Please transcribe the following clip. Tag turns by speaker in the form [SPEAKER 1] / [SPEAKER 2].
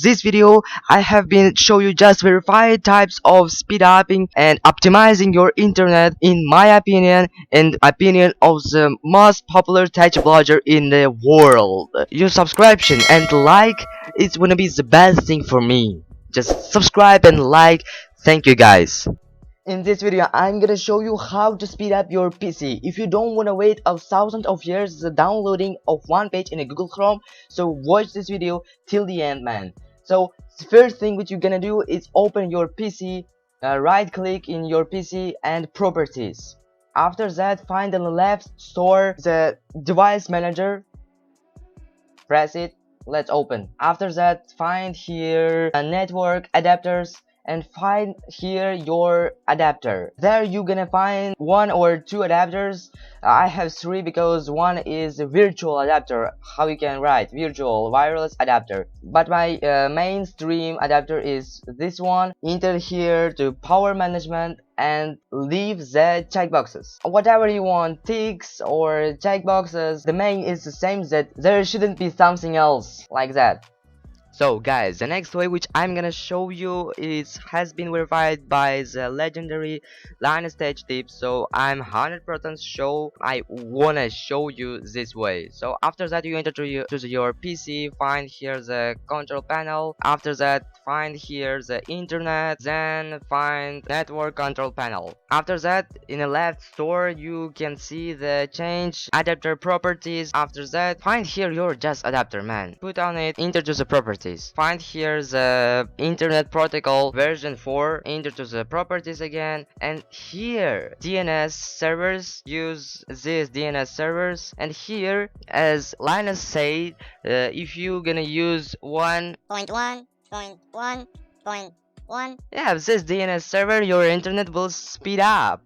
[SPEAKER 1] this video I have been show you just verified types of speed upping and optimizing your internet in my opinion and opinion of the most popular tech blogger in the world. Your subscription and like is gonna be the best thing for me. Just subscribe and like. Thank you guys. In this video, I'm gonna show you how to speed up your PC. If you don't wanna wait a thousand of years the downloading of one page in a Google Chrome, so watch this video till the end, man. So the first thing which you're gonna do is open your PC, right click in your PC and properties. After that, find on the left store the device manager, press it, let's open. After that, find here network adapters and find here your adapter. There you're gonna find one or two adapters. I have three because one is a virtual adapter, how you can write virtual wireless adapter, but my mainstream adapter is this one. Enter here to power management and leave the checkboxes, whatever you want, ticks or checkboxes. The main is the same, that there shouldn't be something else like that. So guys, the next way which I'm gonna show you has been verified by the legendary Linus Tech Tips. So I'm 100% sure I wanna show you this way. So after that, you enter to your PC, find here the control panel. After that, find here the internet, then find network control panel. After that, in the left store you can see the change adapter properties. After that, find here your just adapter, man. Put on it, enter to the properties. Find here the internet protocol version 4, enter to the properties again, and here DNS servers, use these DNS servers. And here, as Linus said, if you gonna use 1.1.1.1, yeah, this DNS server, your internet will speed up.